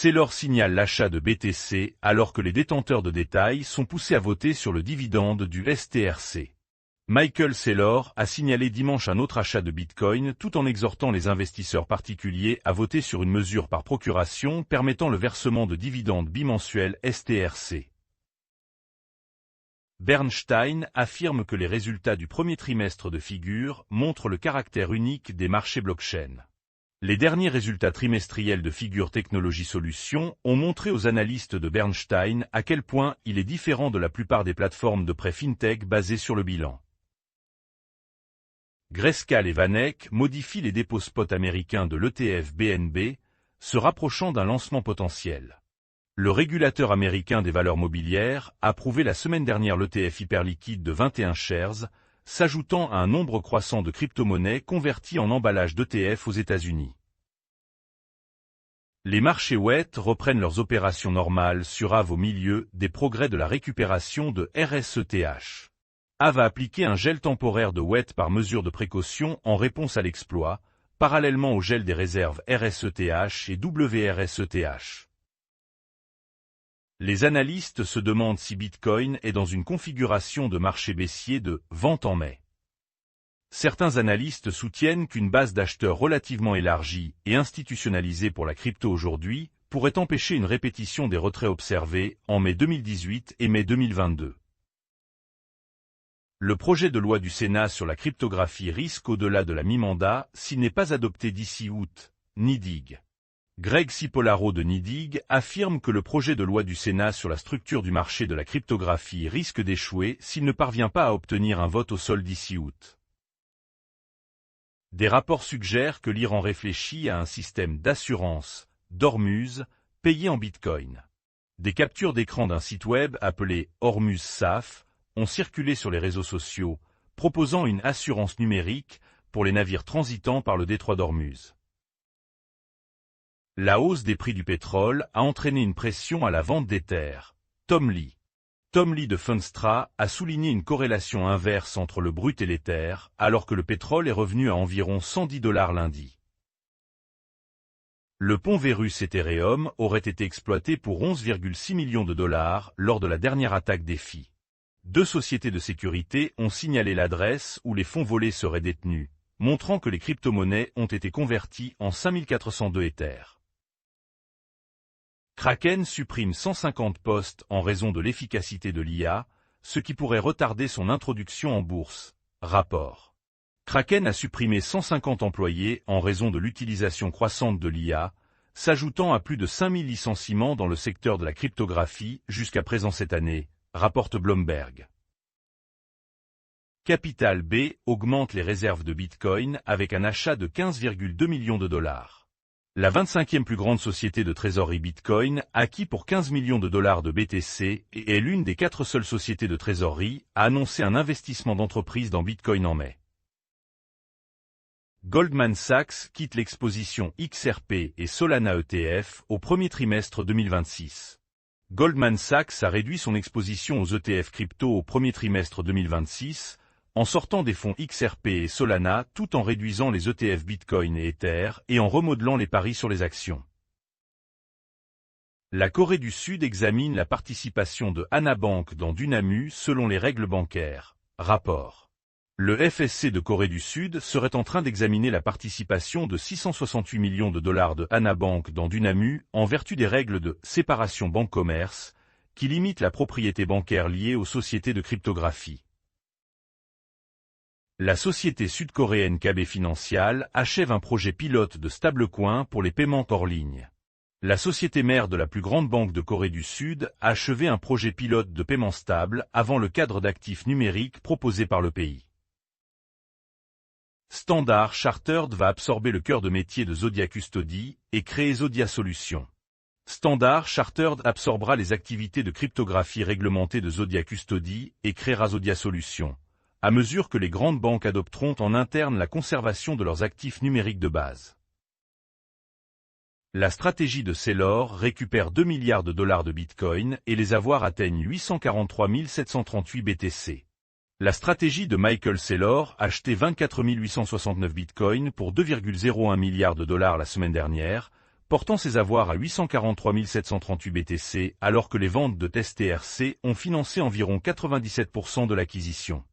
Saylor signale l'achat de BTC alors que les détenteurs de détail sont poussés à voter sur le dividende du STRC. Michael Saylor a signalé dimanche un autre achat de Bitcoin tout en exhortant les investisseurs particuliers à voter sur une mesure par procuration permettant le versement de dividendes bimensuels STRC. Bernstein affirme que les résultats du premier trimestre de Figure montrent le caractère unique des marchés blockchain. Les derniers résultats trimestriels de Figure Technology Solutions ont montré aux analystes de Bernstein à quel point il est différent de la plupart des plateformes de prêt fintech basées sur le bilan. Grayscale et Vanek modifient les dépôts spot américains de l'ETF BNB, se rapprochant d'un lancement potentiel. Le régulateur américain des valeurs mobilières a approuvé la semaine dernière l'ETF hyperliquide de 21 shares, s'ajoutant à un nombre croissant de crypto-monnaies converties en emballage d'ETF aux États-Unis. Les marchés wet reprennent leurs opérations normales sur AV au milieu des progrès de la récupération de RSETH. AV a appliqué un gel temporaire de wet par mesure de précaution en réponse à l'exploit, parallèlement au gel des réserves RSETH et WRSETH. Les analystes se demandent si Bitcoin est dans une configuration de marché baissier de « vente en mai ». Certains analystes soutiennent qu'une base d'acheteurs relativement élargie et institutionnalisée pour la crypto aujourd'hui pourrait empêcher une répétition des retraits observés en mai 2018 et mai 2022. Le projet de loi du Sénat sur la cryptographie risque au-delà de la mi-mandat s'il n'est pas adopté d'ici août, NIDIG. Greg Cipollaro de NIDIG affirme que le projet de loi du Sénat sur la structure du marché de la cryptographie risque d'échouer s'il ne parvient pas à obtenir un vote au sol d'ici août. Des rapports suggèrent que l'Iran réfléchit à un système d'assurance, d'Hormuz, payé en Bitcoin. Des captures d'écran d'un site web appelé Hormuz Saf ont circulé sur les réseaux sociaux, proposant une assurance numérique pour les navires transitant par le détroit d'Hormuz. La hausse des prix du pétrole a entraîné une pression à la vente d'Ether. Tom Lee de Funstra a souligné une corrélation inverse entre le brut et l'Ether, alors que le pétrole est revenu à environ $110 lundi. Le pont Verus Ethereum aurait été exploité pour 11,6 millions de dollars lors de la dernière attaque DeFi. Deux sociétés de sécurité ont signalé l'adresse où les fonds volés seraient détenus, montrant que les crypto-monnaies ont été converties en 5402 Ether. Kraken supprime 150 postes en raison de l'efficacité de l'IA, ce qui pourrait retarder son introduction en bourse. Rapport. Kraken a supprimé 150 employés en raison de l'utilisation croissante de l'IA, s'ajoutant à plus de 5000 licenciements dans le secteur de la cryptographie jusqu'à présent cette année, rapporte Bloomberg. Capital B augmente les réserves de Bitcoin avec un achat de 15,2 millions de dollars. La 25e plus grande société de trésorerie Bitcoin acquis pour 15 millions de dollars de BTC et est l'une des 4 seules sociétés de trésorerie à annoncer un investissement d'entreprise dans Bitcoin en mai. Goldman Sachs quitte l'exposition XRP et Solana ETF au premier trimestre 2026. Goldman Sachs a réduit son exposition aux ETF crypto au premier trimestre 2026, en sortant des fonds XRP et Solana tout en réduisant les ETF Bitcoin et Ether et en remodelant les paris sur les actions. La Corée du Sud examine la participation de Hana Bank dans Dunamu selon les règles bancaires. Rapport. Le FSC de Corée du Sud serait en train d'examiner la participation de 668 millions de dollars de Hana Bank dans Dunamu en vertu des règles de séparation banque-commerce qui limitent la propriété bancaire liée aux sociétés de cryptographie. La société sud-coréenne KB Financial achève un projet pilote de stablecoin pour les paiements hors ligne. La société mère de la plus grande banque de Corée du Sud a achevé un projet pilote de paiement stable avant le cadre d'actifs numériques proposé par le pays. Standard Chartered va absorber le cœur de métier de Zodia Custody et créer Zodia Solutions. Standard Chartered absorbera les activités de cryptographie réglementée de Zodia Custody et créera Zodia Solutions, à mesure que les grandes banques adopteront en interne la conservation de leurs actifs numériques de base. La stratégie de Saylor récupère 2 milliards de dollars de Bitcoin et les avoirs atteignent 843 738 BTC. La stratégie de Michael Saylor a acheté 24 869 Bitcoin pour 2,01 milliards de dollars la semaine dernière, portant ses avoirs à 843 738 BTC alors que les ventes de tests TRC ont financé environ 97% de l'acquisition.